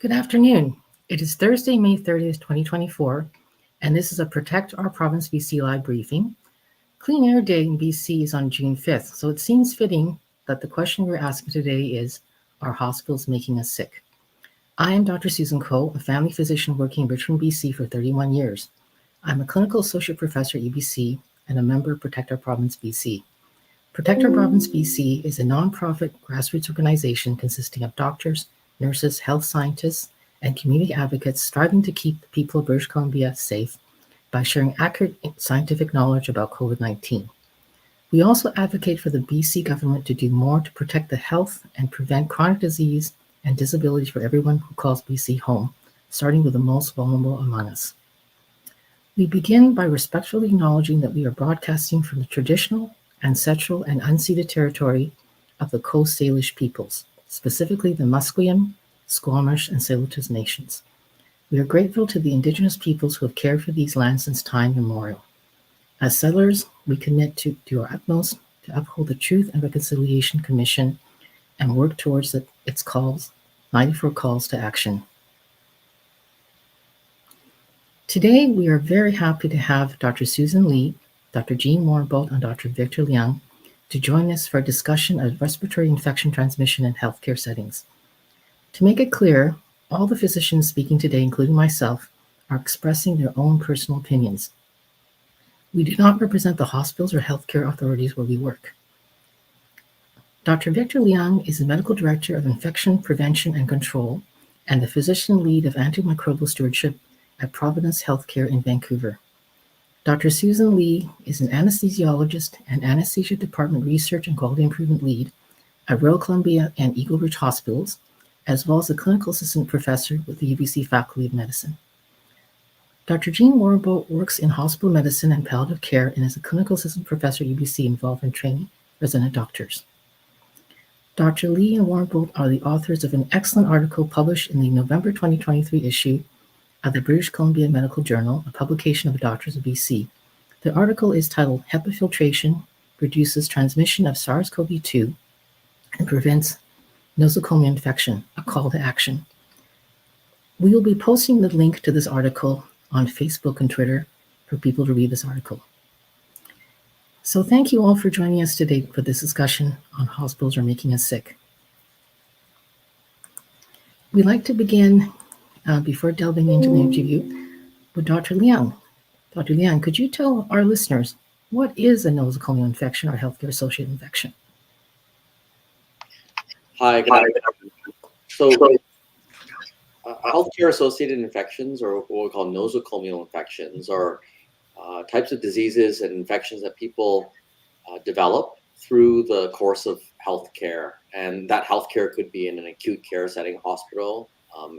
Good afternoon. It is Thursday, May 30th, 2024, and this is a Protect Our Province BC live briefing. Clean Air Day in BC is on June 5th, so it seems fitting that the question we're asking today is, are hospitals making us sick? I am Dr. Susan Coe, a family physician working in Richmond, BC for 31 years. I'm a clinical associate professor at UBC and a member of Protect Our Province BC. Protect Our Province BC is a nonprofit grassroots organization consisting of doctors, nurses, health scientists, and community advocates striving to keep the people of British Columbia safe by sharing accurate scientific knowledge about COVID-19. We also advocate for the BC government to do more to protect the health and prevent chronic disease and disability for everyone who calls BC home, starting with the most vulnerable among us. We begin by respectfully acknowledging that we are broadcasting from the traditional, ancestral, and unceded territory of the Coast Salish peoples, specifically the Musqueam, Squamish, and Tsleil-Waututh nations. We are grateful to the Indigenous peoples who have cared for these lands since time immemorial. As settlers, we commit to do our utmost to uphold the Truth and Reconciliation Commission and work towards its 94 calls to action. Today, we are very happy to have Dr. Susan Lee, Dr. Jean Warneboldt, and Dr. Victor Leung to join us for a discussion of respiratory infection transmission in healthcare settings. To make it clear, all the physicians speaking today, including myself, are expressing their own personal opinions. We do not represent the hospitals or healthcare authorities where we work. Dr. Victor Leung is the Medical Director of Infection Prevention and Control and the Physician Lead of Antimicrobial Stewardship at Providence Healthcare in Vancouver. Dr. Susan Lee is an anesthesiologist and Anesthesia Department Research and Quality Improvement Lead at Royal Columbia and Eagle Ridge Hospitals, as well as a clinical assistant professor with the UBC Faculty of Medicine. Dr. Jean Warneboldt works in hospital medicine and palliative care and is a clinical assistant professor at UBC involved in training resident doctors. Dr. Lee and Warneboldt are the authors of an excellent article published in the November 2023 issue of the British Columbia Medical Journal, a publication of the Doctors of BC. The article is titled HEPA Filtration Reduces Transmission of SARS-CoV-2 and Prevents Nosocomial Infection, a Call to Action. We will be posting the link to this article on Facebook and Twitter for people to read this article. So thank you all for joining us today for this discussion on hospitals are making us sick. We'd like to begin before delving into the interview with Dr. Leung. Dr. Leung, could you tell our listeners what is a nosocomial infection or healthcare-associated infection? Hi, good afternoon. So, healthcare-associated infections, or what we call nosocomial infections, are types of diseases and infections that people develop through the course of healthcare. And that healthcare could be in an acute care setting, hospital,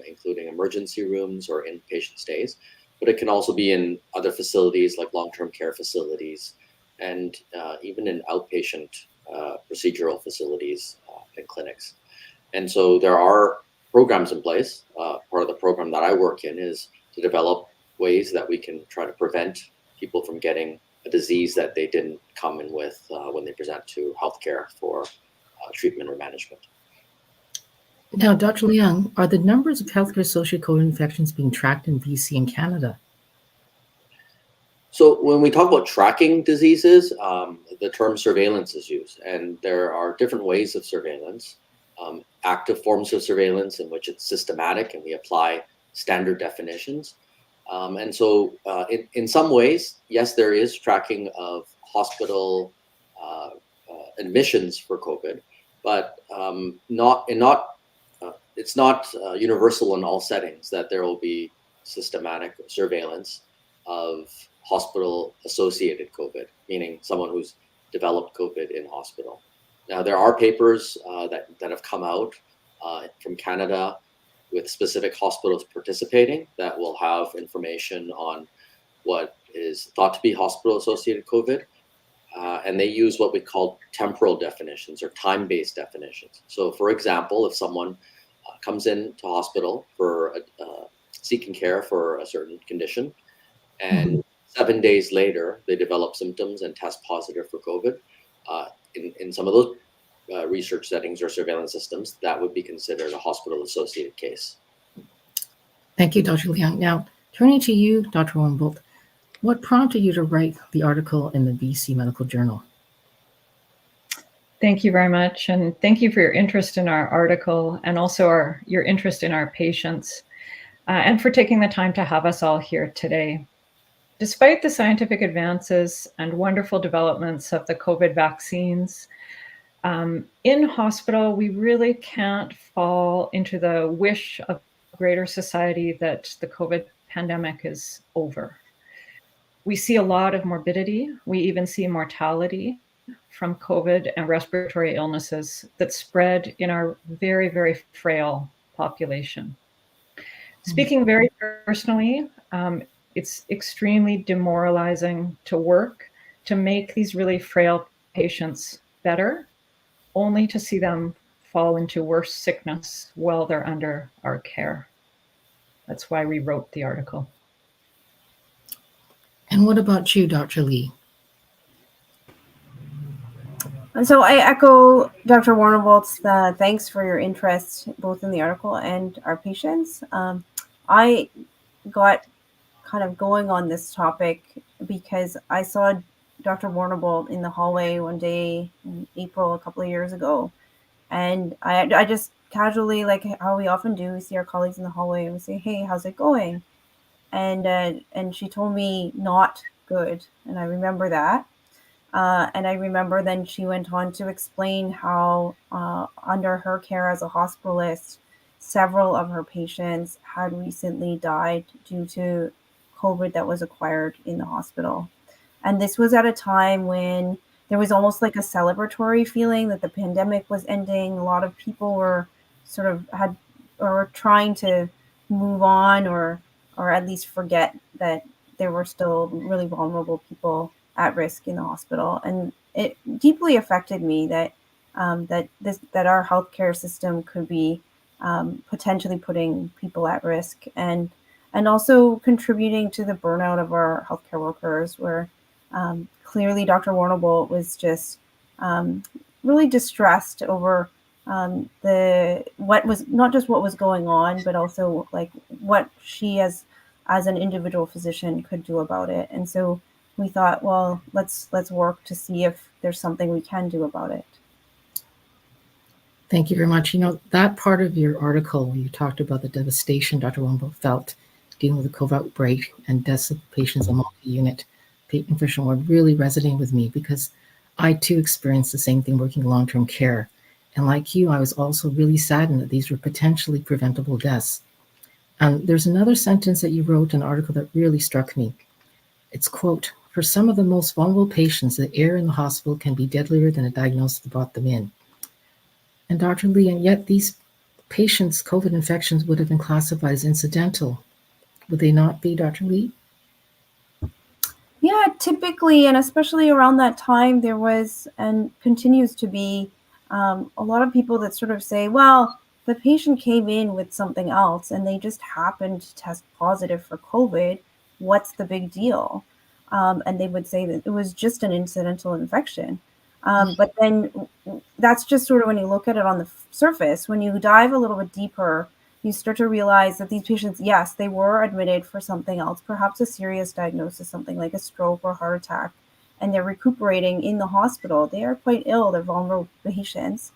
including emergency rooms or inpatient stays, but it can also be in other facilities like long-term care facilities and even in outpatient procedural facilities and clinics. And so there are programs in place. Part of the program that I work in is to develop ways that we can try to prevent people from getting a disease that they didn't come in with when they present to healthcare for treatment or management. Now, Dr. Leung, are the numbers of healthcare-associated COVID infections being tracked in BC and Canada? So when we talk about tracking diseases, the term surveillance is used, and there are different ways of surveillance. Active forms of surveillance in which it's systematic and we apply standard definitions. And so in some ways, yes, there is tracking of hospital admissions for COVID, but it's not universal in all settings that there will be systematic surveillance of hospital-associated COVID, meaning someone who's developed COVID in hospital. Now, there are papers that have come out from Canada with specific hospitals participating that will have information on what is thought to be hospital-associated COVID. And they use what we call temporal definitions or time-based definitions. So, for example, if someone comes into hospital for seeking care for a certain condition, and 7 days later they develop symptoms and test positive for COVID, in some of those research settings or surveillance systems, that would be considered a hospital-associated case. Thank you, Dr. Leung. Now, turning to you, Dr. Warneboldt, what prompted you to write the article in the BC Medical Journal? Thank you very much. And thank you for your interest in our article and also your interest in our patients and for taking the time to have us all here today. Despite the scientific advances and wonderful developments of the COVID vaccines, in hospital, we really can't fall into the wish of greater society that the COVID pandemic is over. We see a lot of morbidity. We even see mortality from COVID and respiratory illnesses that spread in our very, very frail population. Speaking very personally, it's extremely demoralizing to work to make these really frail patients better, only to see them fall into worse sickness while they're under our care. That's why we wrote the article. And what about you, Dr. Lee? And so I echo Dr. Warnebolt's thanks for your interest both in the article and our patients. I got kind of going on this topic because I saw Dr. Warneboldt in the hallway one day in April a couple of years ago. And I just casually, like how we often do, we see our colleagues in the hallway and we say, hey, how's it going? And she told me not good. And I remember that. And I remember then she went on to explain how under her care as a hospitalist, several of her patients had recently died due to COVID that was acquired in the hospital. And this was at a time when there was almost like a celebratory feeling that the pandemic was ending. A lot of people were sort of were trying to move on or at least forget that there were still really vulnerable people at risk in the hospital. And it deeply affected me that that our healthcare system could be potentially putting people at risk and also contributing to the burnout of our healthcare workers, where clearly Dr. Warneboldt was just really distressed over what was not just what was going on, but also like what she as an individual physician could do about it. And so we thought, well, let's work to see if there's something we can do about it. Thank you very much. You know, that part of your article where you talked about the devastation Dr. Warneboldt felt dealing with the COVID outbreak and deaths of patients in multi-unit infection ward really resonated with me because I too experienced the same thing working in long-term care. And like you, I was also really saddened that these were potentially preventable deaths. And there's another sentence that you wrote in an article that really struck me. It's, quote, for some of the most vulnerable patients, the air in the hospital can be deadlier than a diagnosis that brought them in. And Dr. Lee, and yet these patients' COVID infections would have been classified as incidental. Would they not be, Dr. Lee? Yeah, typically, and especially around that time, there was and continues to be a lot of people that sort of say, well, the patient came in with something else and they just happened to test positive for COVID. What's the big deal? And they would say that it was just an incidental infection. But then that's just sort of when you look at it on the surface. When you dive a little bit deeper, you start to realize that these patients, yes, they were admitted for something else, perhaps a serious diagnosis, something like a stroke or heart attack, and they're recuperating in the hospital. They are quite ill. They're vulnerable patients.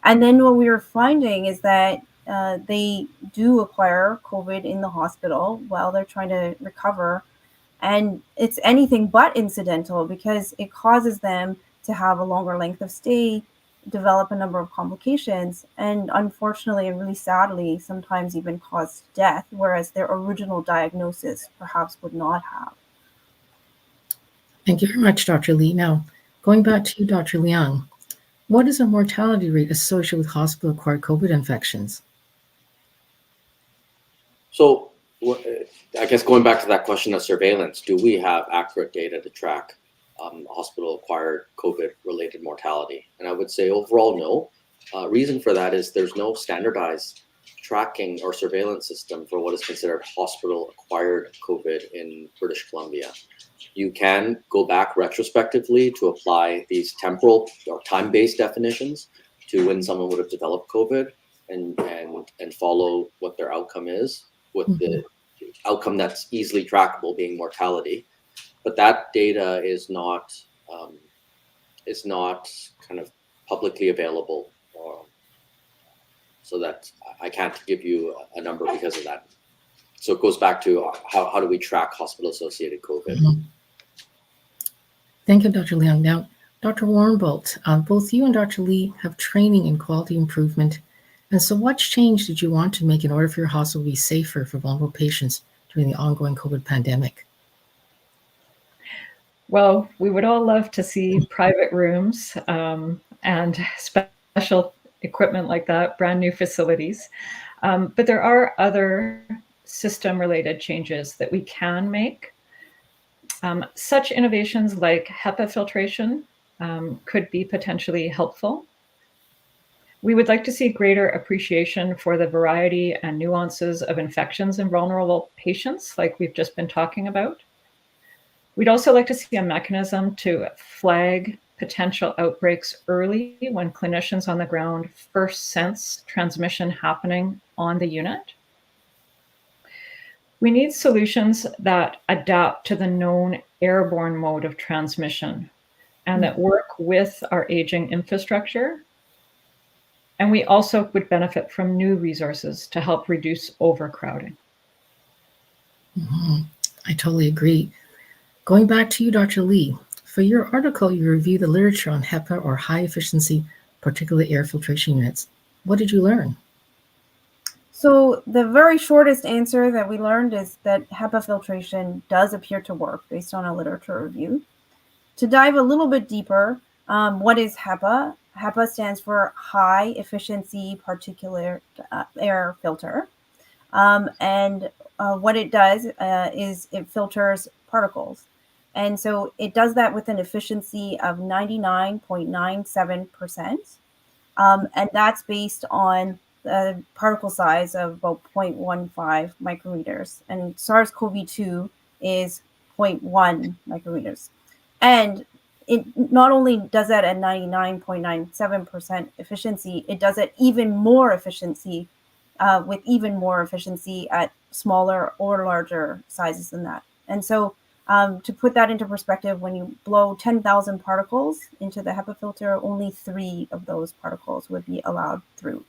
And then what we were finding is that they do acquire COVID in the hospital while they're trying to recover. And it's anything but incidental because it causes them to have a longer length of stay, develop a number of complications, and unfortunately and really sadly, sometimes even cause death, whereas their original diagnosis perhaps would not have. Thank you very much, Dr. Lee. Now, going back to you, Dr. Leung, what is the mortality rate associated with hospital-acquired COVID infections? So I guess going back to that question of surveillance, do we have accurate data to track hospital-acquired COVID-related mortality? And I would say overall, no. Reason for that is there's no standardized tracking or surveillance system for what is considered hospital-acquired COVID in British Columbia. You can go back retrospectively to apply these temporal or time-based definitions to when someone would have developed COVID and follow what their outcome is. with the outcome that's easily trackable being mortality. But that data is not kind of publicly available, so that I can't give you a number because of that. So it goes back to how do we track hospital-associated COVID? Thank you, Dr. Leung. Now, Dr. Warneboldt, both you and Dr. Lee have training in quality improvement. And so what change did you want to make in order for your hospital to be safer for vulnerable patients during the ongoing COVID pandemic? Well, we would all love to see private rooms and special equipment like that, brand new facilities. But there are other system-related changes that we can make. Such innovations like HEPA filtration could be potentially helpful. We would like to see greater appreciation for the variety and nuances of infections in vulnerable patients, like we've just been talking about. We'd also like to see a mechanism to flag potential outbreaks early when clinicians on the ground first sense transmission happening on the unit. We need solutions that adapt to the known airborne mode of transmission and that work with our aging infrastructure. And we also would benefit from new resources to help reduce overcrowding. I totally agree. Going back to you, Dr. Lee, for your article, you review the literature on HEPA or high efficiency particulate air filtration units. What did you learn? So the very shortest answer that we learned is that HEPA filtration does appear to work based on a literature review. To dive a little bit deeper, what is HEPA? HEPA stands for high efficiency particulate air filter. And what it does is it filters particles. And so it does that with an efficiency of 99.97%. And that's based on the particle size of about 0.15 micrometers. And SARS-CoV-2 is 0.1 micrometers. And it not only does that at 99.97% efficiency, it does it even more efficiency with even more efficiency at smaller or larger sizes than that. And so to put that into perspective, when you blow 10,000 particles into the HEPA filter, only 3 of those particles would be allowed through.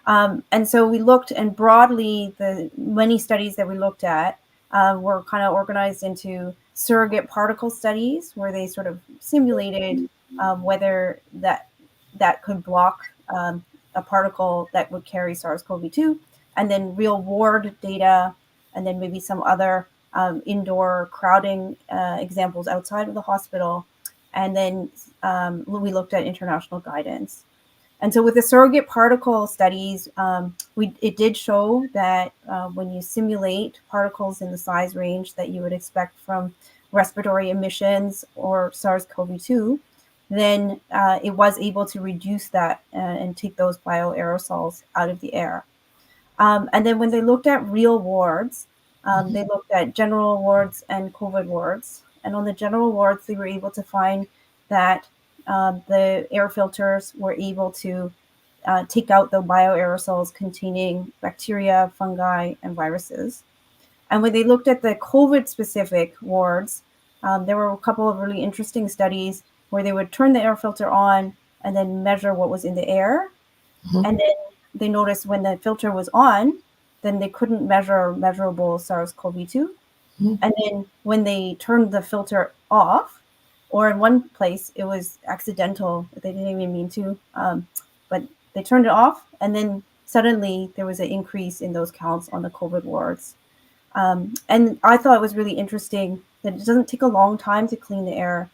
And so we looked, and broadly, the many studies that we looked at were kind of organized into surrogate particle studies, where they sort of simulated whether that could block a particle that would carry SARS-CoV-2, and then real ward data, and then maybe some other indoor crowding examples outside of the hospital. And then we looked at international guidance. And so with the surrogate particle studies, it did show that when you simulate particles in the size range that you would expect from respiratory emissions or SARS-CoV-2, then it was able to reduce that and take those bioaerosols out of the air. And then when they looked at real wards, they looked at general wards and COVID wards. And on the general wards, they were able to find that the air filters were able to take out the bioaerosols containing bacteria, fungi, and viruses. And when they looked at the COVID-specific wards, there were a couple of really interesting studies where they would turn the air filter on and then measure what was in the air. And then they noticed when the filter was on, then they couldn't measure measurable SARS-CoV-2. And then when they turned the filter off, or in one place it was accidental, they didn't even mean to, but they turned it off, and then suddenly there was an increase in those counts on the COVID wards. And I thought it was really interesting that it doesn't take a long time to clean the air.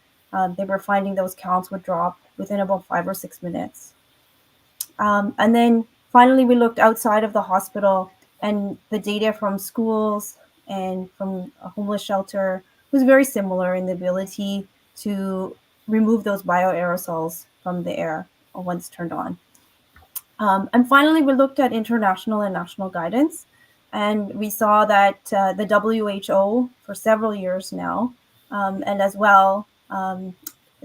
They were finding those counts would drop within about 5 or 6 minutes. And then finally, we looked outside of the hospital, and the data from schools and from a homeless shelter was very similar in the ability to remove those bioaerosols from the air once turned on. And finally, we looked at international and national guidance, and we saw that the WHO for several years now, and as well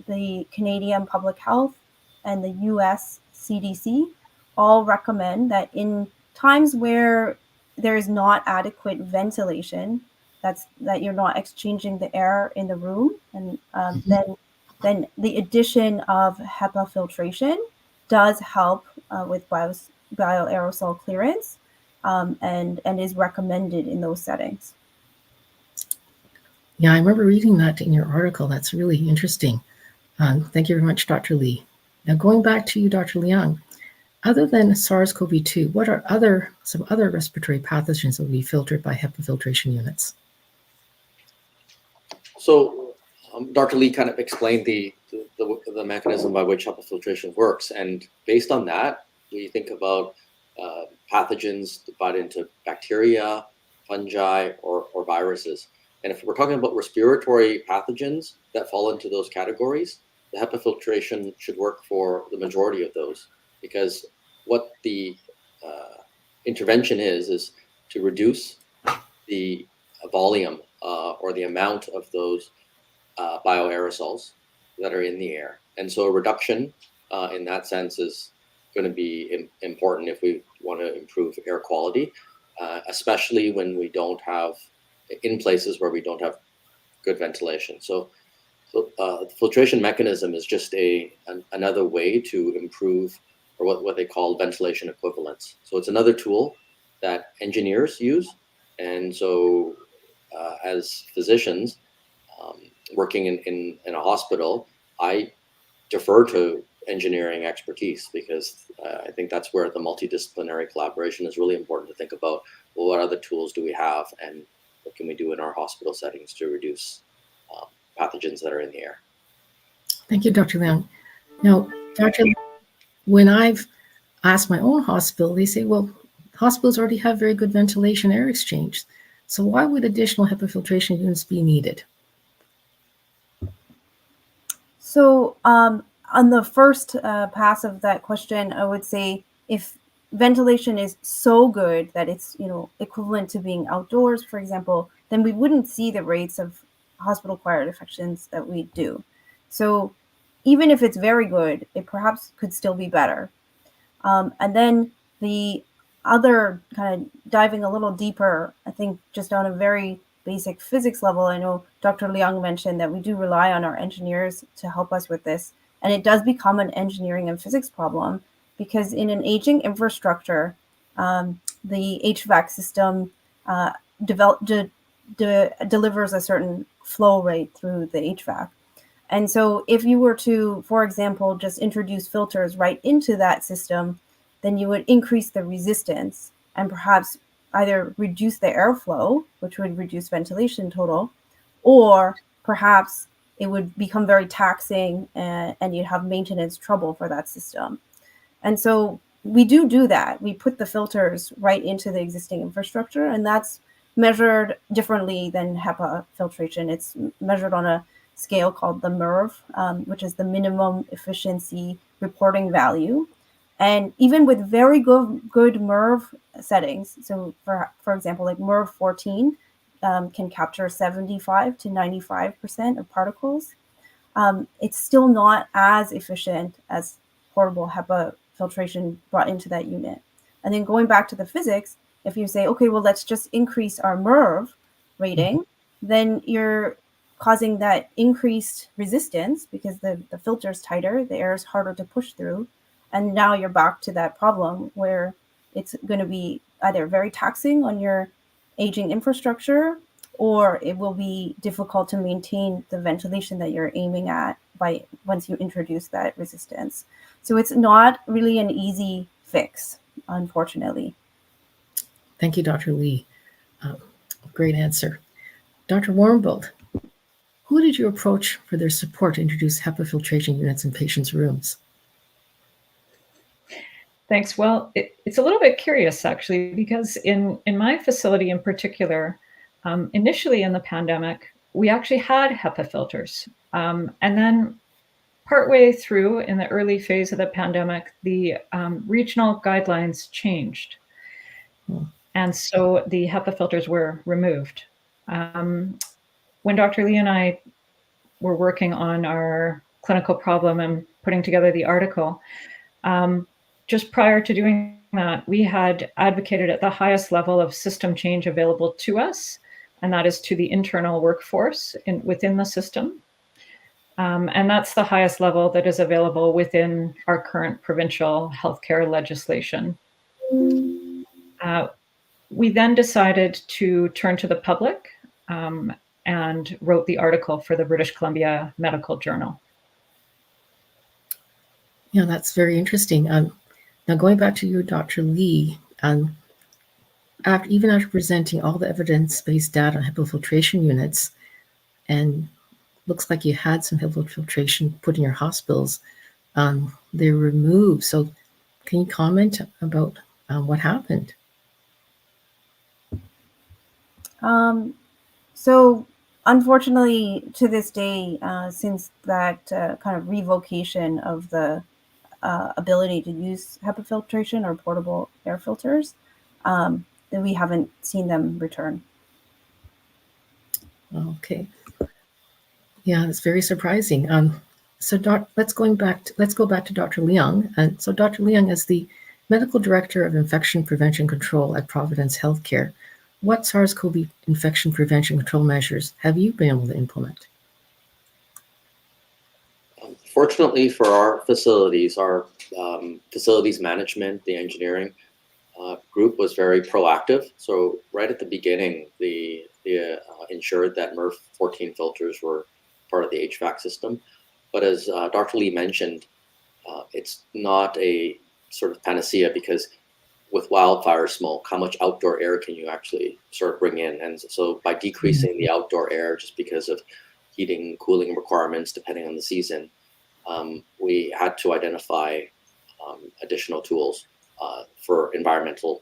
the Canadian Public Health and the US CDC all recommend that in times where there is not adequate ventilation, that you're not exchanging the air in the room, and then the addition of HEPA filtration does help with bioaerosol clearance, and is recommended in those settings. Yeah, I remember reading that in your article. That's really interesting. Thank you very much, Dr. Lee. Now, going back to you, Dr. Leung, other than SARS-CoV-2, what are some other respiratory pathogens that will be filtered by HEPA filtration units? So Dr. Lee kind of explained the mechanism by which HEPA filtration works, and based on that, we think about pathogens divided into bacteria, fungi, or viruses. And if we're talking about respiratory pathogens that fall into those categories, the HEPA filtration should work for the majority of those, because what the intervention is to reduce the volume or the amount of those bioaerosols that are in the air. And so a reduction in that sense is going to be important if we want to improve air quality, especially when we don't have, in places where we don't have good ventilation. So the filtration mechanism is just another way to improve, or what they call ventilation equivalence. So it's another tool that engineers use. And so as physicians working in a hospital, I defer to engineering expertise, because I think that's where the multidisciplinary collaboration is really important to think about. Well, what other tools do we have, and what can we do in our hospital settings to reduce pathogens that are in the air? Thank you, Dr. Leung. Now, Dr. when I've asked my own hospital, they say, well, hospitals already have very good ventilation air exchange. So why would additional HEPA filtration units be needed? So on the first pass of that question, I would say if ventilation is so good that it's equivalent to being outdoors, for example, then we wouldn't see the rates of hospital-acquired infections that we do. So even if it's very good, it perhaps could still be better. And then the other kind of diving a little deeper, I think just on a very basic physics level, I know Dr. Leung mentioned that we do rely on our engineers to help us with this. And it does become an engineering and physics problem, because in an aging infrastructure, the HVAC system delivers a certain flow rate through the HVAC. And so if you were to, for example, just introduce filters right into that system, then you would increase the resistance and perhaps either reduce the airflow, which would reduce ventilation total, or perhaps it would become very taxing and you'd have maintenance trouble for that system. And so we do that. We put the filters right into the existing infrastructure, and that's measured differently than HEPA filtration. It's measured on a scale called the MERV, which is the minimum efficiency reporting value. And even with very good MERV settings, so for example, like MERV 14 can capture 75 to 95% of particles, it's still not as efficient as portable HEPA filtration brought into that unit. And then going back to the physics, if you say, okay, well, let's just increase our MERV rating, then you're causing that increased resistance because the filter's tighter, the air is harder to push through. And now you're back to that problem where it's going to be either very taxing on your aging infrastructure, or it will be difficult to maintain the ventilation that you're aiming at once you introduce that resistance. So it's not really an easy fix, unfortunately. Thank you, Dr. Lee. Great answer. Dr. Warneboldt, who did you approach for their support to introduce HEPA filtration units in patients' rooms? Thanks. Well, it's a little bit curious, actually, because in my facility in particular, initially in the pandemic, we actually had HEPA filters. And then partway through in the early phase of the pandemic, the regional guidelines changed. And so the HEPA filters were removed. When Dr. Lee and I were working on our clinical problem and putting together the article, just prior to doing that, we had advocated at the highest level of system change available to us, and that is to the internal workforce within the system. And that's the highest level that is available within our current provincial healthcare legislation. We then decided to turn to the public and wrote the article for the British Columbia Medical Journal. Yeah, that's very interesting. Now, going back to you, Dr. Lee, even after presenting all the evidence-based data on HEPA filtration units, and looks like you had some HEPA filtration put in your hospitals, they were removed. So can you comment about what happened? So unfortunately, to this day, since that kind of revocation of the ability to use HEPA filtration or portable air filters, then we haven't seen them return. Okay. Yeah, it's very surprising. So let's go back to Dr. Leung. And so Dr. Leung, as the Medical Director of Infection Prevention Control at Providence Healthcare, what SARS-CoV infection prevention control measures have you been able to implement? Fortunately for our facilities management, the engineering group was very proactive. So right at the beginning, they ensured that MERV 14 filters were part of the HVAC system. But as Dr. Lee mentioned, it's not a sort of panacea, because with wildfire smoke, how much outdoor air can you actually sort of bring in? And so by decreasing the outdoor air, just because of heating, cooling requirements, depending on the season, we had to identify additional tools for environmental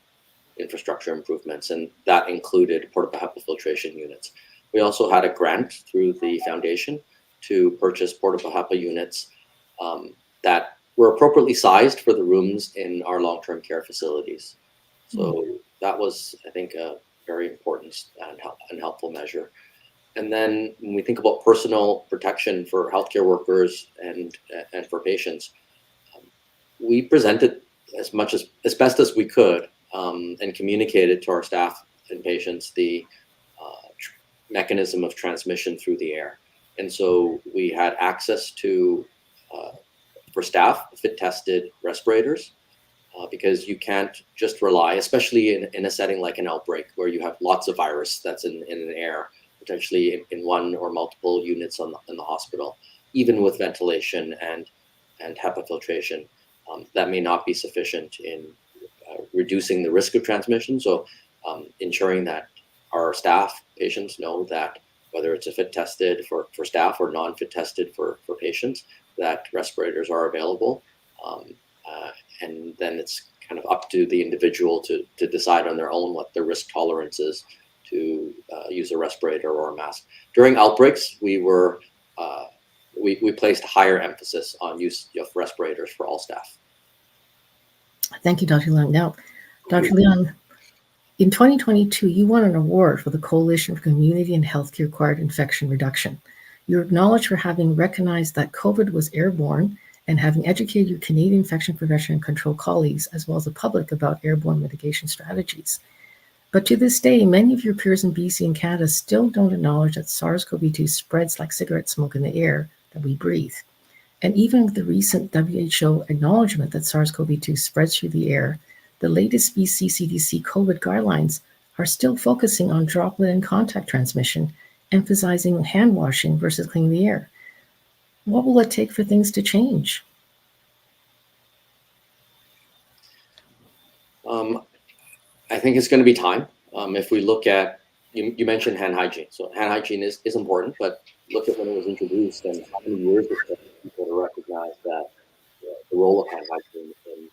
infrastructure improvements, and that included portable HEPA filtration units. We also had a grant through the foundation to purchase portable HEPA units that were appropriately sized for the rooms in our long-term care facilities. So that was, I think, a very important and helpful measure. And then when we think about personal protection for healthcare workers and for patients, we presented as best as we could and communicated to our staff and patients the mechanism of transmission through the air. And so we had access to, for staff, fit-tested respirators, because you can't just rely, especially in a setting like an outbreak where you have lots of virus that's in an air, potentially in one or multiple units in the hospital, even with ventilation and HEPA filtration. That may not be sufficient in reducing the risk of transmission. So ensuring that our staff, patients know that whether it's a fit tested for staff or non-fit tested for patients, that respirators are available. And then it's kind of up to the individual to decide on their own what their risk tolerance is to use a respirator or a mask. During outbreaks, we placed higher emphasis on use of respirators for all staff. Thank you, Dr. Leung. Now, Dr. Leung, in 2022, you won an award for the Coalition for Community and Healthcare-Acquired Infection Reduction. You're acknowledged for having recognized that COVID was airborne and having educated your Canadian infection prevention and control colleagues, as well as the public, about airborne mitigation strategies. But to this day, many of your peers in BC and Canada still don't acknowledge that SARS-CoV-2 spreads like cigarette smoke in the air that we breathe. And even with the recent WHO acknowledgement that SARS-CoV-2 spreads through the air, the latest BC CDC COVID guidelines are still focusing on droplet and contact transmission, emphasizing hand washing versus cleaning the air. What will it take for things to change? I think it's going to be time. If we look at, you mentioned hand hygiene. So hand hygiene is important, but look at when it was introduced and how many years it took people to recognize that the role of hand hygiene in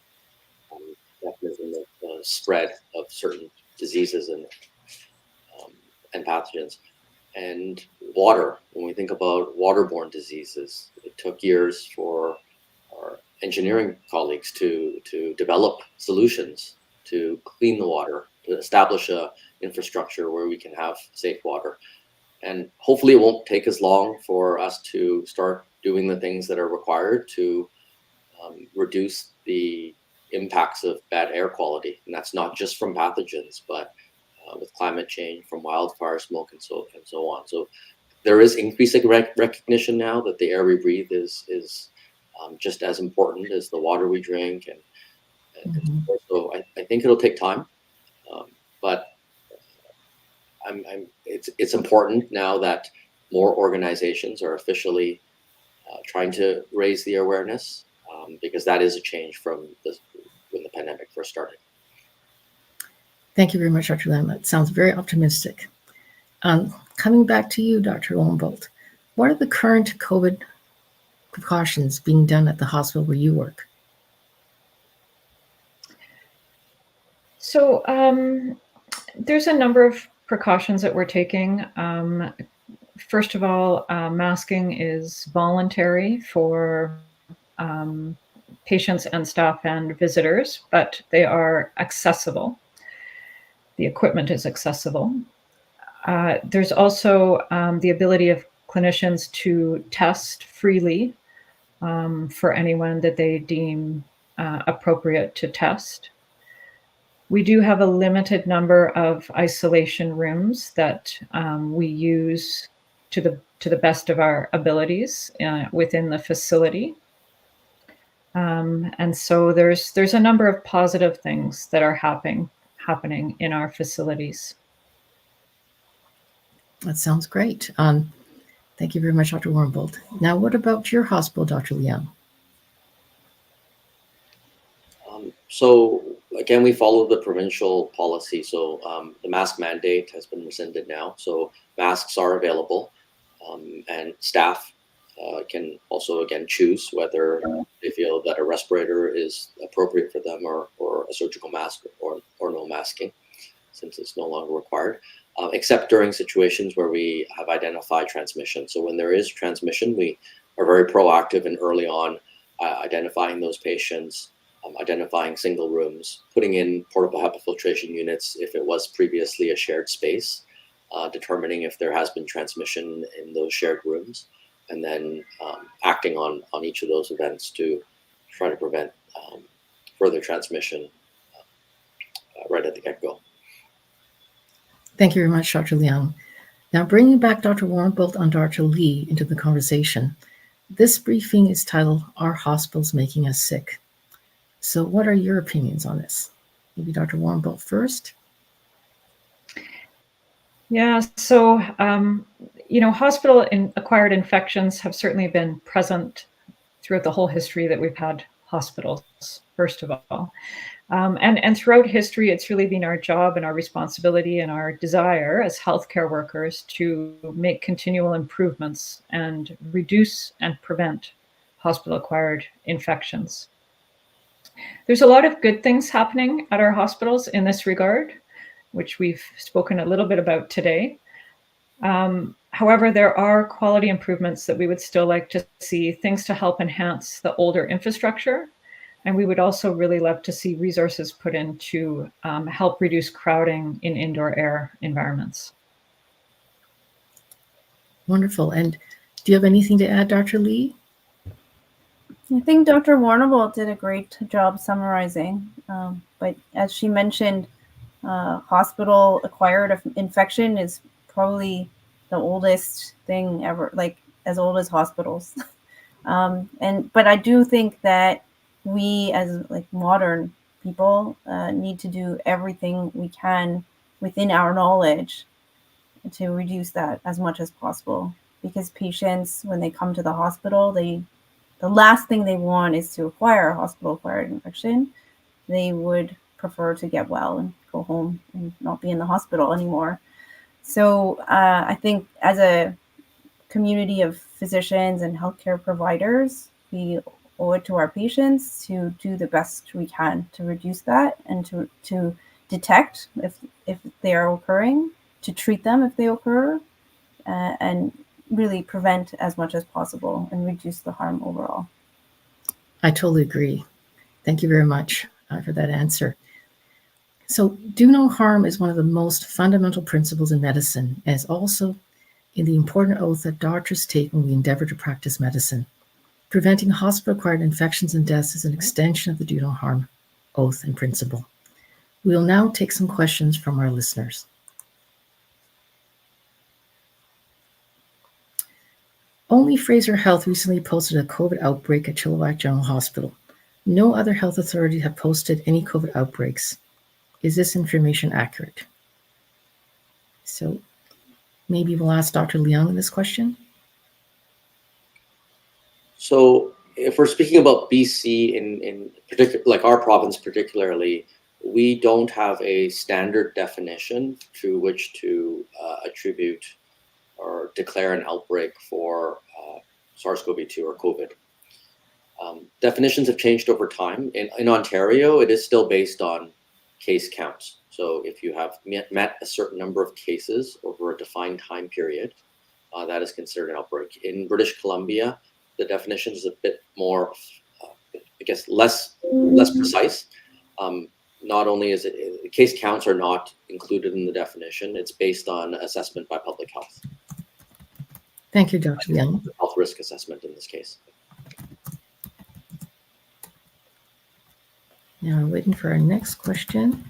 mechanism of spread of certain diseases and pathogens. And water, when we think about waterborne diseases, it took years for our engineering colleagues to develop solutions to clean the water, to establish a infrastructure where we can have safe water. And hopefully it won't take as long for us to start doing the things that are required to reduce the impacts of bad air quality, and that's not just from pathogens, but with climate change, from wildfire smoke, and so on. So there is increasing recognition now that the air we breathe is just as important as the water we drink, and so I think it'll take time, but it's important now that more organizations are officially trying to raise the awareness, because that is a change from when the pandemic first started. Thank you very much, Dr. Leung. That sounds very optimistic. Coming back to you, Dr. Warneboldt, what are the current COVID precautions being done at the hospital where you work? So there's a number of precautions that we're taking. First of all, masking is voluntary for patients and staff and visitors, but they are accessible. The equipment is accessible. There's also the ability of clinicians to test freely for anyone that they deem appropriate to test. We do have a limited number of isolation rooms that we use to the best of our abilities within the facility. And so there's a number of positive things that are happening in our facilities. That sounds great. Thank you very much, Dr. Warneboldt. Now, what about your hospital, Dr. Leung? So again, we follow the provincial policy. So the mask mandate has been rescinded now. So masks are available, and staff can also, again, choose whether they feel that a respirator is appropriate for them, or a surgical mask, or no masking, since it's no longer required, except during situations where we have identified transmission. So when there is transmission, we are very proactive and early on identifying those patients, identifying single rooms, putting in portable HEPA filtration units if it was previously a shared space, determining if there has been transmission in those shared rooms, and then acting on each of those events to try to prevent further transmission right at the get-go. Thank you very much, Dr. Leung. Now, bringing back Dr. Warneboldt and Dr. Lee into the conversation, this briefing is titled, "Are Hospitals Making Us Sick?" So what are your opinions on this? Maybe Dr. Warneboldt first. Yeah, so, hospital-acquired infections have certainly been present throughout the whole history that we've had hospitals, first of all. And throughout history, it's really been our job and our responsibility and our desire as healthcare workers to make continual improvements and reduce and prevent hospital-acquired infections. There's a lot of good things happening at our hospitals in this regard, which we've spoken a little bit about today. However, there are quality improvements that we would still like to see, things to help enhance the older infrastructure. And we would also really love to see resources put in to help reduce crowding in indoor air environments. Wonderful. And do you have anything to add, Dr. Lee? I think Dr. Warneboldt did a great job summarizing, but as she mentioned, hospital-acquired infection is probably the oldest thing ever, like as old as hospitals. But I do think that we, as like modern people, need to do everything we can within our knowledge to reduce that as much as possible. Because patients, when they come to the hospital, the last thing they want is to acquire a hospital-acquired infection. They would prefer to get well and go home and not be in the hospital anymore. So I think as a community of physicians and healthcare providers, we owe it to our patients to do the best we can to reduce that and to detect if they are occurring, to treat them if they occur, and really prevent as much as possible and reduce the harm overall. I totally agree. Thank you very much for that answer. So do no harm is one of the most fundamental principles in medicine, as also in the important oath that doctors take when we endeavor to practice medicine. Preventing hospital-acquired infections and deaths is an extension of the do no harm oath and principle. We will now take some questions from our listeners. Only Fraser Health recently posted a COVID outbreak at Chilliwack General Hospital. No other health authority have posted any COVID outbreaks. Is this information accurate? So maybe we'll ask Dr. Leung this question. So if we're speaking about BC in particular, like our province particularly, we don't have a standard definition to which to attribute or declare an outbreak for SARS-CoV-2 or COVID. Definitions have changed over time. In Ontario, it is still based on case counts. So if you have met a certain number of cases over a defined time period, that is considered an outbreak. In British Columbia, the definition is a bit more, I guess, less precise. Not only is it, case counts are not included in the definition, it's based on assessment by public health. Thank you, Dr. Leung. Health risk assessment in this case. Now we're waiting for our next question.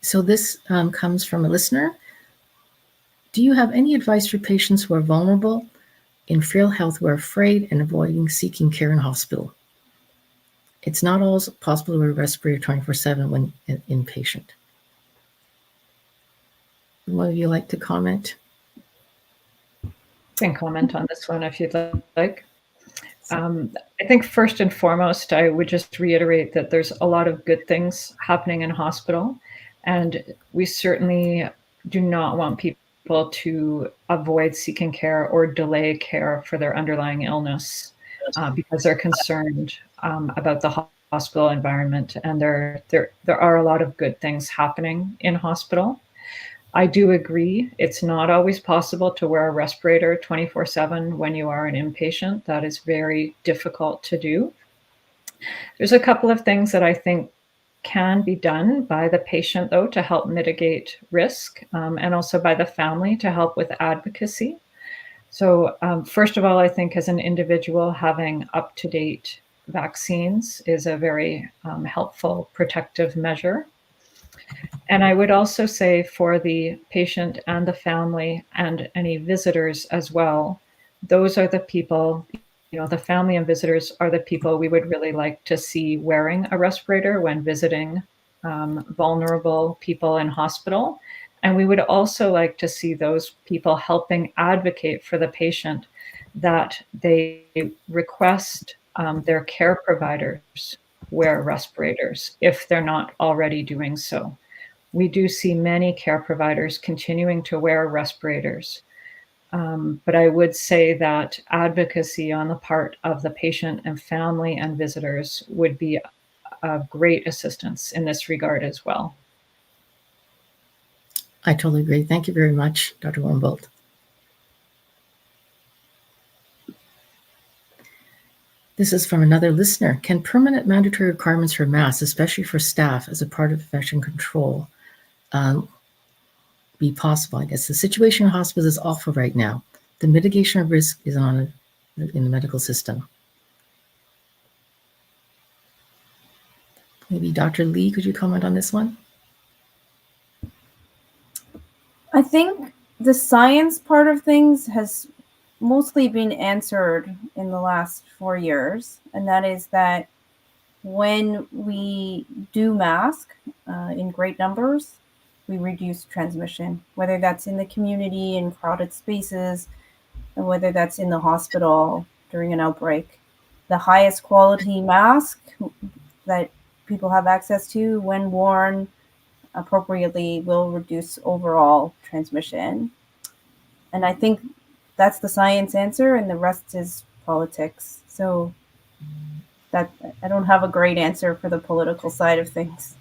So this comes from a listener. Do you have any advice for patients who are vulnerable, in frail health, who are afraid and avoiding seeking care in hospital? It's not always possible to wear a respirator 24/7 when inpatient. One of you like to comment? I can comment on this one if you'd like. I think first and foremost, I would just reiterate that there's a lot of good things happening in hospital, and we certainly do not want people to avoid seeking care or delay care for their underlying illness because they're concerned about the hospital environment. And there are a lot of good things happening in hospital. I do agree it's not always possible to wear a respirator 24/7 when you are an inpatient. That is very difficult to do. There's a couple of things that I think can be done by the patient, though, to help mitigate risk, and also by the family to help with advocacy. So first of all, I think as an individual, having up-to-date vaccines is a very helpful protective measure. And I would also say for the patient and the family and any visitors as well, those are the people, the family and visitors are the people we would really like to see wearing a respirator when visiting vulnerable people in hospital. And we would also like to see those people helping advocate for the patient that they request their care providers wear respirators if they're not already doing so. We do see many care providers continuing to wear respirators. But I would say that advocacy on the part of the patient and family and visitors would be of great assistance in this regard as well. I totally agree. Thank you very much, Dr. Warneboldt. This is from another listener. Can permanent mandatory requirements for masks, especially for staff as a part of infection control, be possible? I guess the situation in hospitals is awful right now. The mitigation of risk is in the medical system. Maybe Dr. Lee, could you comment on this one? I think the science part of things has mostly been answered in the last 4 years, and that is that when we do mask in great numbers, we reduce transmission, whether that's in the community, in crowded spaces, and whether that's in the hospital during an outbreak. The highest quality mask that people have access to, when worn appropriately, will reduce overall transmission. And I think that's the science answer, and the rest is politics. So that I don't have a great answer for the political side of things.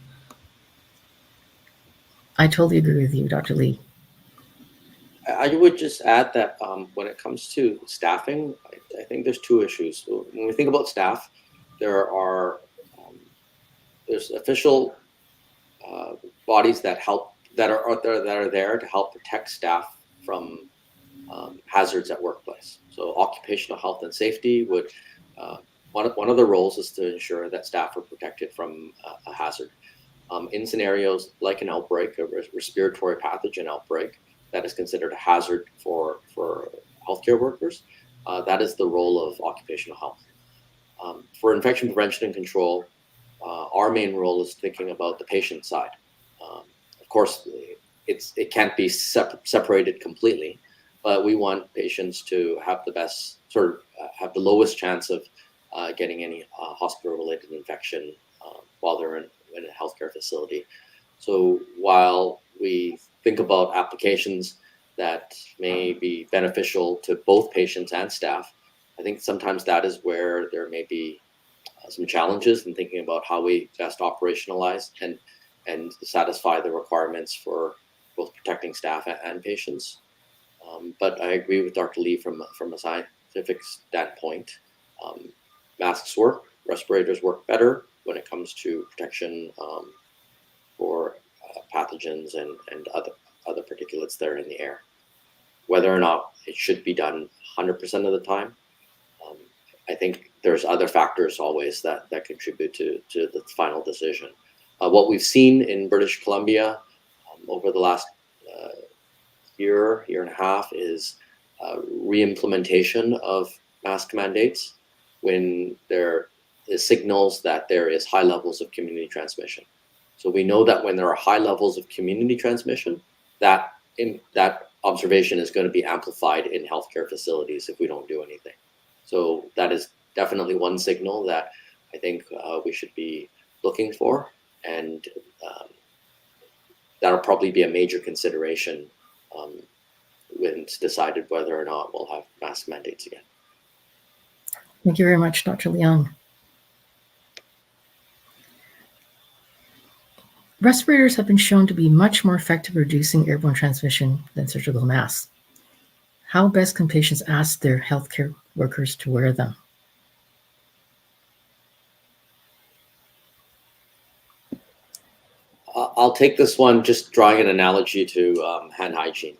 I totally agree with you, Dr. Lee. I would just add that when it comes to staffing, I think there's two issues. When we think about staff, there's official bodies that are there to help protect staff from hazards at workplace. So occupational health and safety would one of the roles is to ensure that staff are protected from a hazard. In scenarios like an outbreak, a respiratory pathogen outbreak that is considered a hazard for healthcare workers, that is the role of occupational health. For infection prevention and control, our main role is thinking about the patient side. Of course, it can't be separated completely, but we want patients to have the best have the lowest chance of getting any hospital-related infection while they're in a healthcare facility. So while we think about applications that may be beneficial to both patients and staff, I think sometimes that is where there may be some challenges in thinking about how we best operationalize and satisfy the requirements for both protecting staff and patients. But I agree with Dr. Lee from a scientific standpoint. Masks work, respirators work better when it comes to protection for pathogens and other particulates that are in the air. Whether or not it should be done 100% of the time, I think there's other factors always that contribute to the final decision. What we've seen in British Columbia over the last year and a half is re-implementation of mask mandates when there is signals that there is high levels of community transmission. So we know that when there are high levels of community transmission, that observation is going to be amplified in healthcare facilities if we don't do anything. So that is definitely one signal that I think we should be looking for, and that'll probably be a major consideration when it's decided whether or not we'll have mask mandates again. Thank you very much, Dr. Leung. Respirators have been shown to be much more effective at reducing airborne transmission than surgical masks. How best can patients ask their healthcare workers to wear them? I'll take this one just drawing an analogy to hand hygiene.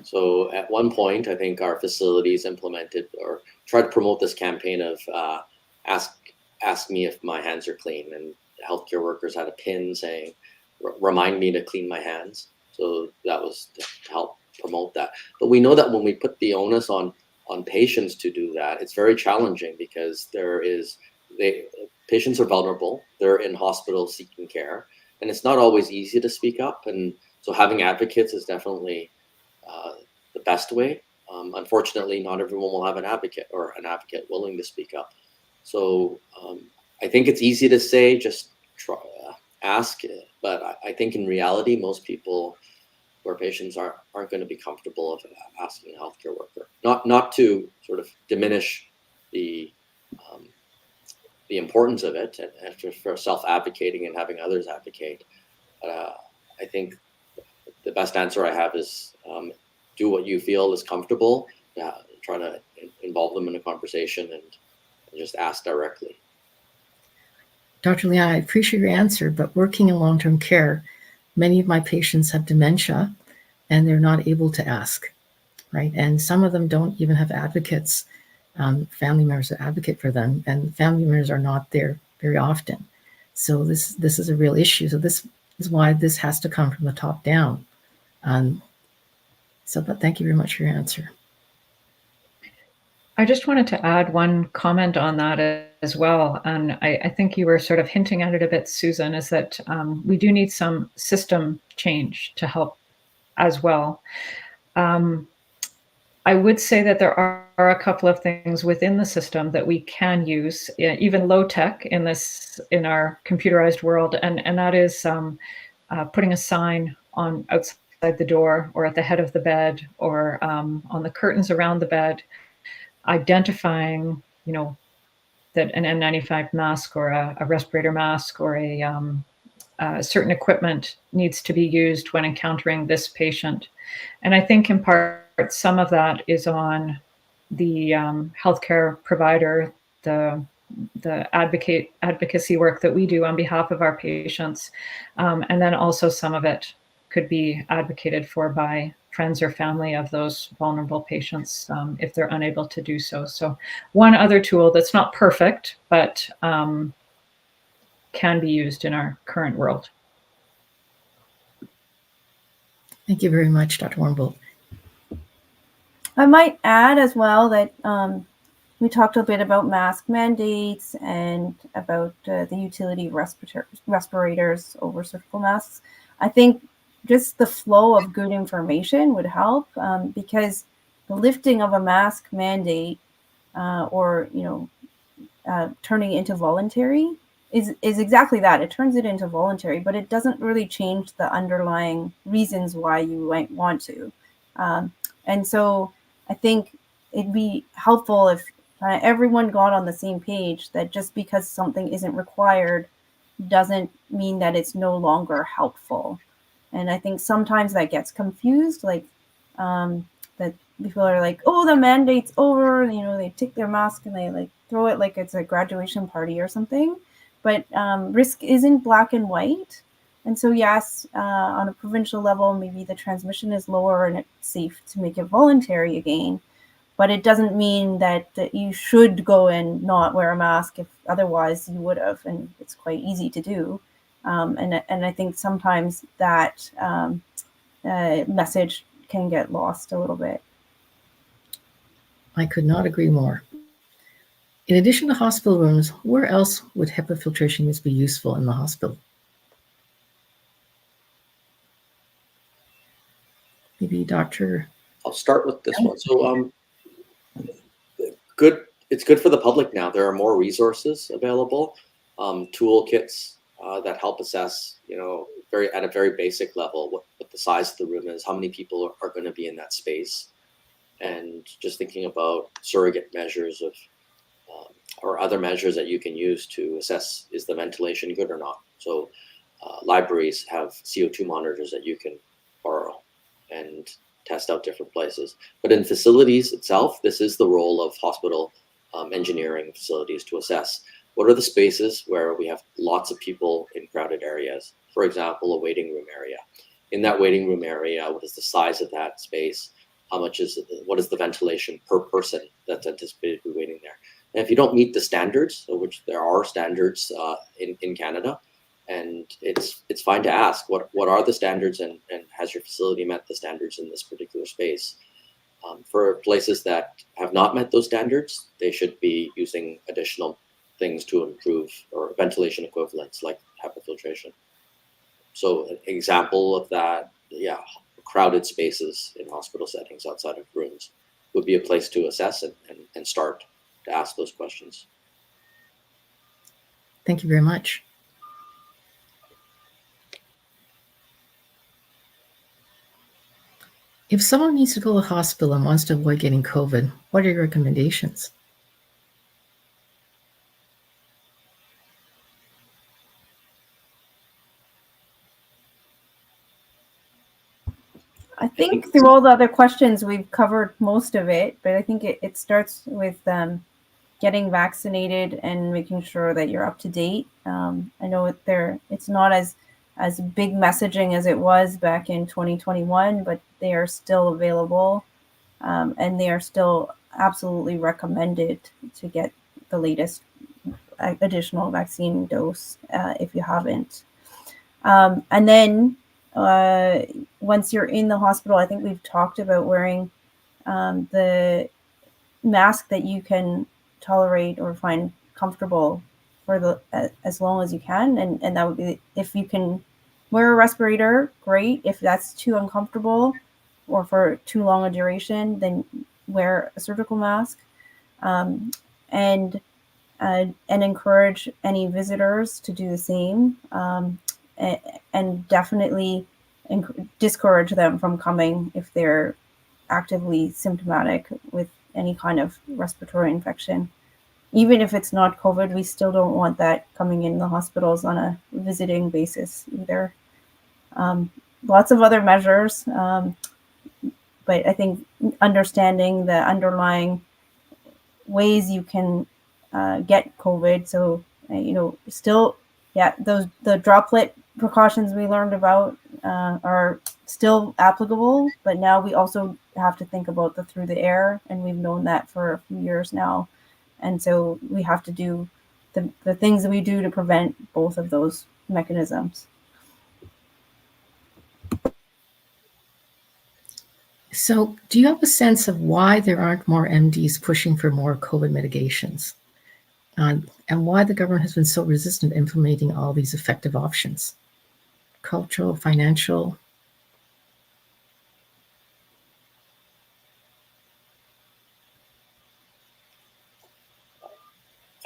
So at one point, I think our facilities implemented or tried to promote this campaign of ask me if my hands are clean, and healthcare workers had a pin saying, remind me to clean my hands. So that was to help promote that. But we know that when we put the onus on patients to do that, it's very challenging because patients are vulnerable. They're in hospitals seeking care, and it's not always easy to speak up. And so having advocates is definitely the best way. Unfortunately, not everyone will have an advocate or an advocate willing to speak up. So I think it's easy to say, just ask, but I think in reality, most people who are patients aren't going to be comfortable of asking a healthcare worker. Not to sort of diminish the importance of it and for self-advocating and having others advocate. I think the best answer I have is do what you feel is comfortable. Try to involve them in a conversation and just ask directly. Dr. Leung, I appreciate your answer, but working in long-term care, many of my patients have dementia and they're not able to ask, right? And some of them don't even have advocates, family members that advocate for them, and family members are not there very often. So this is a real issue. So this is why this has to come from the top down. But thank you very much for your answer. I just wanted to add one comment on that as well. And I think you were sort of hinting at it a bit, Susan, is that we do need some system change to help as well. I would say that there are a couple of things within the system that we can use, even low tech in our computerized world. And that is putting a sign on outside the door or at the head of the bed or on the curtains around the bed, identifying, that an N95 mask or a respirator mask or a certain equipment needs to be used when encountering this patient. And I think in part, some of that is on the healthcare provider, the advocacy work that we do on behalf of our patients. And then also some of it could be advocated for by friends or family of those vulnerable patients if they're unable to do so. So one other tool that's not perfect, but can be used in our current world. Thank you very much, Dr. Warneboldt. I might add as well that we talked a bit about mask mandates and about the utility of respirators over surgical masks. I think just the flow of good information would help because the lifting of a mask mandate or turning it into voluntary is exactly that. It turns it into voluntary, but it doesn't really change the underlying reasons why you might want to. And so I think it'd be helpful if everyone got on the same page that just because something isn't required doesn't mean that it's no longer helpful. And I think sometimes that gets confused, like that people are like, oh, the mandate's over, they take their mask and they like throw it like it's a graduation party or something. But risk isn't black and white. And so, yes, on a provincial level, maybe the transmission is lower and it's safe to make it voluntary again. But it doesn't mean that you should go and not wear a mask if otherwise you would have. And it's quite easy to do. And I think sometimes that message can get lost a little bit. I could not agree more. In addition to hospital rooms, where else would HEPA filtration be useful in the hospital? Maybe Dr. I'll start with this one. So it's good for the public now. There are more resources available, toolkits that help assess, at a very basic level, what the size of the room is, how many people are going to be in that space, and just thinking about surrogate measures of or other measures that you can use to assess, is the ventilation good or not. So libraries have CO2 monitors that you can borrow and test out different places. But in facilities itself, this is the role of hospital engineering facilities to assess what are the spaces where we have lots of people in crowded areas. For example, a waiting room area. In that waiting room area, what is the size of that space? What is the ventilation per person that's anticipated to be waiting there? And if you don't meet the standards, which there are standards in Canada, and it's fine to ask what are the standards, and has your facility met the standards in this particular space? For places that have not met those standards, they should be using additional things to improve, or ventilation equivalents like HEPA filtration. So an example of that, crowded spaces in hospital settings outside of rooms would be a place to assess and start to ask those questions. Thank you very much. If someone needs to go to the hospital and wants to avoid getting COVID, what are your recommendations? I think through all the other questions, we've covered most of it, but I think it starts with getting vaccinated and making sure that you're up to date. I know it's not as big messaging as it was back in 2021, but they are still available, and they are still absolutely recommended to get the latest additional vaccine dose if you haven't. And then once you're in the hospital, I think we've talked about wearing the mask that you can tolerate or find comfortable for as long as you can, and that would be, if you can wear a respirator, great. If that's too uncomfortable or for too long a duration, then wear a surgical mask, and encourage any visitors to do the same, and definitely discourage them from coming if they're actively symptomatic with any kind of respiratory infection. Even if it's not COVID, we still don't want that coming in the hospitals on a visiting basis either. Lots of other measures, but I think understanding the underlying ways you can get COVID. So, the droplet precautions we learned about are still applicable, but now we also have to think about the through the air, and we've known that for a few years now. And so we have to do the things that we do to prevent both of those mechanisms. So, do you have a sense of why there aren't more MDs pushing for more COVID mitigations? And why the government has been so resistant implementing all these effective options? Cultural, financial?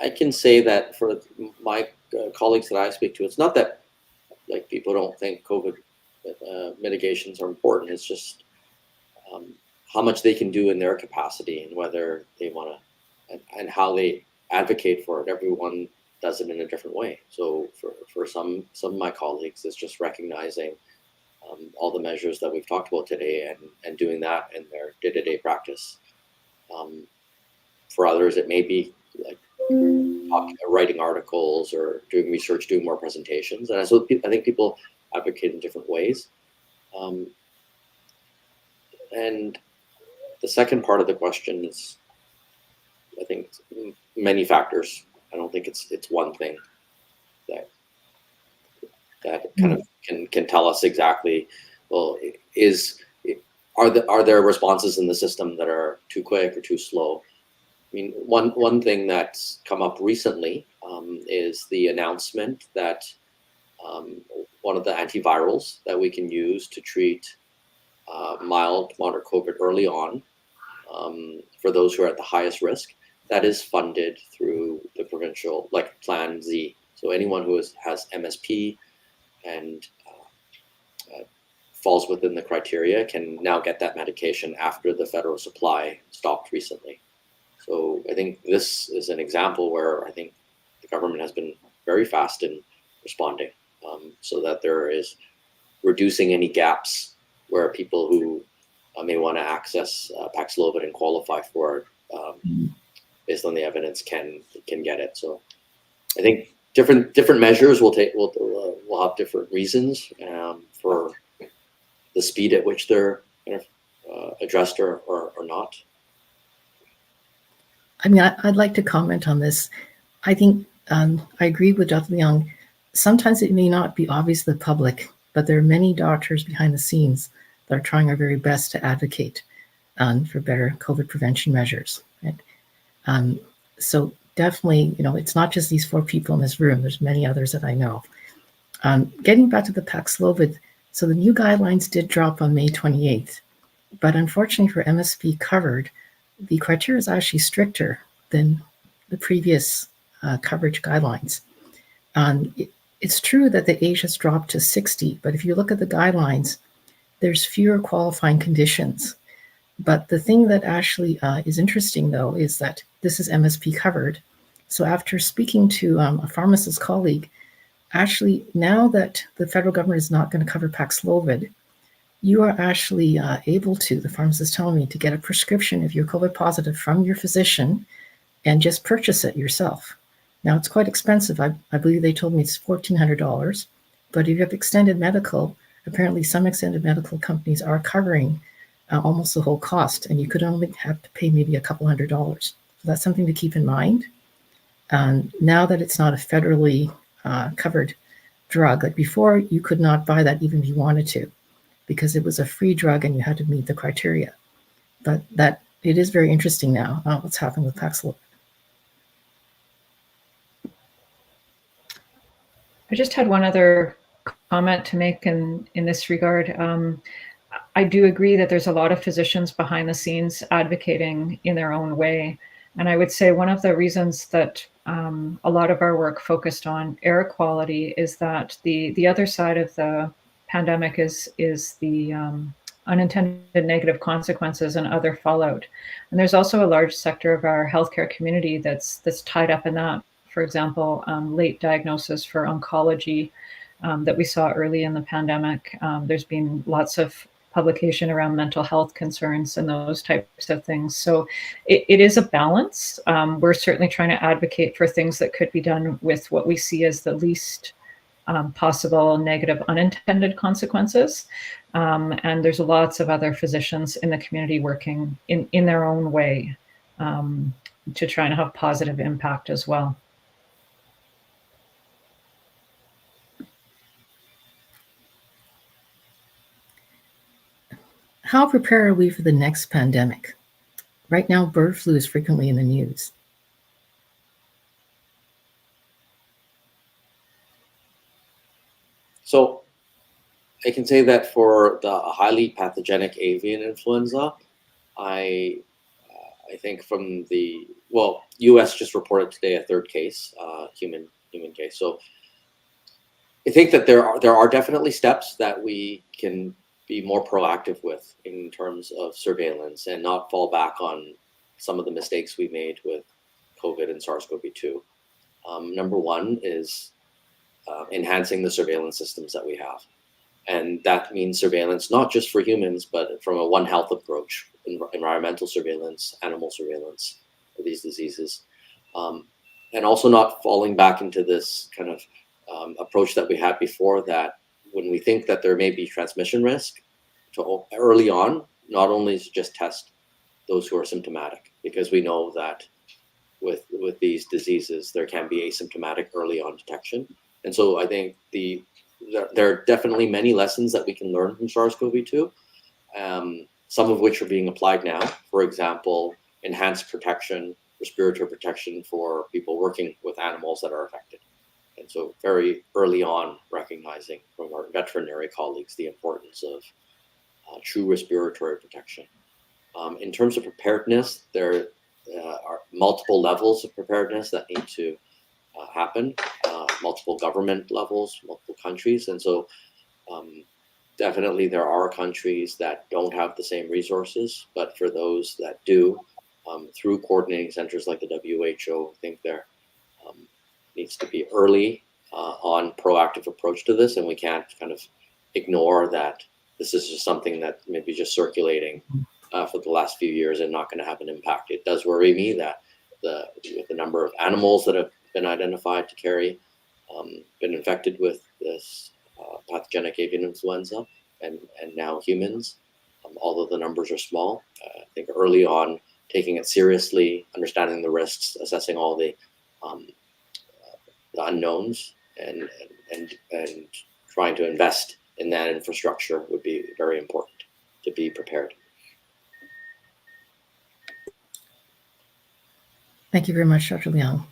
I can say that for my colleagues that I speak to, it's not that like people don't think COVID mitigations are important. It's just how much they can do in their capacity and whether they want to and how they advocate for it. Everyone does it in a different way. So for some of my colleagues, it's just recognizing all the measures that we've talked about today and doing that in their day-to-day practice. For others, it may be like writing articles or doing research, doing more presentations. And so I think people advocate in different ways. And the second part of the question is, I think, many factors. I don't think it's one thing that kind of can tell us exactly. Well, are there responses in the system that are too quick or too slow? I mean, one thing that's come up recently is the announcement that one of the antivirals that we can use to treat mild, moderate COVID early on for those who are at the highest risk, that is funded through the provincial, like Plan Z. So anyone who has MSP and falls within the criteria can now get that medication after the federal supply stopped recently. So I think this is an example where I think the government has been very fast in responding, so that there is reducing any gaps where people who may want to access Paxlovid and qualify for it based on the evidence can get it. So I think different measures will have different reasons for the speed at which they're kind of addressed or not. I mean, I'd like to comment on this. I think I agree with Dr. Leung. Sometimes it may not be obvious to the public, but there are many doctors behind the scenes that are trying our very best to advocate for better COVID prevention measures. Right? So definitely, it's not just these 4 people in this room. There's many others that I know. Getting back to the Paxlovid, so the new guidelines did drop on May 28th, but unfortunately for MSP covered, the criteria is actually stricter than the previous coverage guidelines. It's true that the age has dropped to 60, but if you look at the guidelines, there's fewer qualifying conditions. But the thing that actually is interesting, though, is that this is MSP covered. So after speaking to a pharmacist colleague, actually, now that the federal government is not going to cover Paxlovid, you are actually able to, the pharmacist telling me, to get a prescription if you're COVID positive from your physician and just purchase it yourself. Now, it's quite expensive. I believe they told me it's $1,400. But if you have extended medical, apparently some extended medical companies are covering almost the whole cost, and you could only have to pay maybe a couple $100s. So that's something to keep in mind. Now that it's not a federally covered drug, like before, you could not buy that even if you wanted to, because it was a free drug and you had to meet the criteria. But that it is very interesting now what's happened with Paxlovid. I just had one other comment to make in this regard. I do agree that there's a lot of physicians behind the scenes advocating in their own way. And I would say one of the reasons that a lot of our work focused on air quality is that the other side of the pandemic is the unintended negative consequences and other fallout. And there's also a large sector of our healthcare community that's tied up in that. For example, late diagnosis for oncology that we saw early in the pandemic. There's been lots of publication around mental health concerns and those types of things. So it is a balance. We're certainly trying to advocate for things that could be done with what we see as the least possible negative unintended consequences. And there's lots of other physicians in the community working in their own way to try and have positive impact as well. How prepared are we for the next pandemic? Right now, bird flu is frequently in the news. So I can say that for the highly pathogenic avian influenza, I think from the, well, U.S. just reported today a third case, human case. So I think that there are definitely steps that we can be more proactive with in terms of surveillance and not fall back on some of the mistakes we made with COVID and SARS-CoV-2. Number one is enhancing the surveillance systems that we have. And that means surveillance, not just for humans, but from a One Health approach, environmental surveillance, animal surveillance for these diseases. And also not falling back into this kind of approach that we had before, that when we think that there may be transmission risk, to early on, not only to just test those who are symptomatic, because we know that with these diseases, there can be asymptomatic early on detection. And so I think there are definitely many lessons that we can learn from SARS-CoV-2, some of which are being applied now. For example, enhanced protection, respiratory protection for people working with animals that are affected. And so very early on, recognizing from our veterinary colleagues the importance of true respiratory protection. In terms of preparedness, there are multiple levels of preparedness that need to happen, multiple government levels, multiple countries. And so definitely there are countries that don't have the same resources, but for those that do, through coordinating centers like the WHO, I think there needs to be early on proactive approach to this, and we can't kind of ignore that this is just something that maybe just circulating for the last few years and not going to have an impact. It does worry me that with the number of animals that have been identified to carry, been infected with this pathogenic avian influenza, and now humans, although the numbers are small, I think early on, taking it seriously, understanding the risks, assessing all the unknowns, and trying to invest in that infrastructure would be very important to be prepared. Thank you very much, Dr. Leung.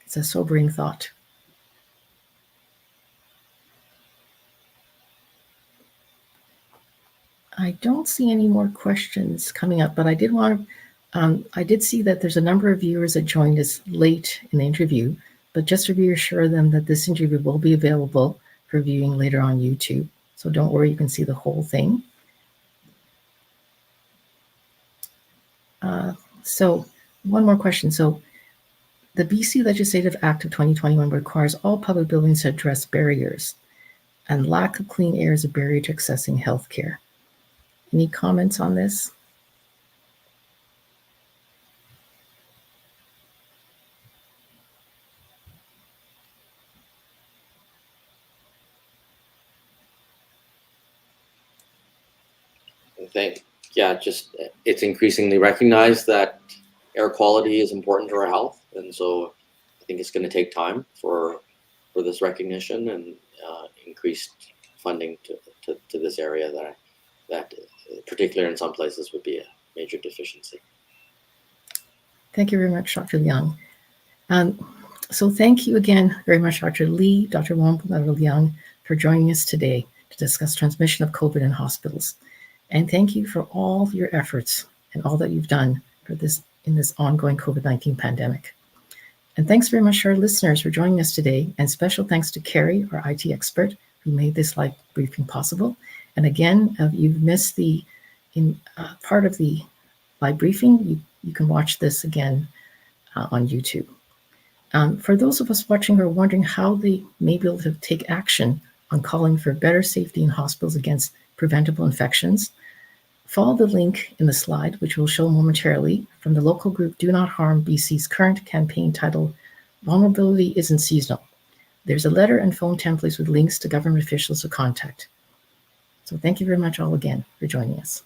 It's a sobering thought. I don't see any more questions coming up, but I did want to, I did see that there's a number of viewers that joined us late in the interview, but just to reassure them that this interview will be available for viewing later on YouTube. So don't worry, you can see the whole thing. So one more question. So the BC Legislative Act of 2021 requires all public buildings to address barriers, and lack of clean air is a barrier to accessing healthcare. Any comments on this? I think, yeah, just it's increasingly recognized that air quality is important to our health, and so I think it's going to take time for this recognition and increased funding to this area that particularly in some places would be a major deficiency. Thank you very much, Dr. Leung. So thank you again very much, Dr. Lee, Dr. Warneboldt, Dr. Leung, for joining us today to discuss transmission of COVID in hospitals. And thank you for all your efforts and all that you've done for this in this ongoing COVID-19 pandemic. And thanks very much to our listeners for joining us today. And special thanks to Carrie, our IT expert, who made this live briefing possible. And again, if you've missed the part of the live briefing, you can watch this again on YouTube. For those of us watching who are wondering how they may be able to take action on calling for better safety in hospitals against preventable infections, follow the link in the slide, which we'll show momentarily, from the local group Do Not Harm BC's current campaign titled Vulnerability Isn't Seasonal, There's a letter and phone templates with links to government officials to contact. So thank you very much all again for joining us.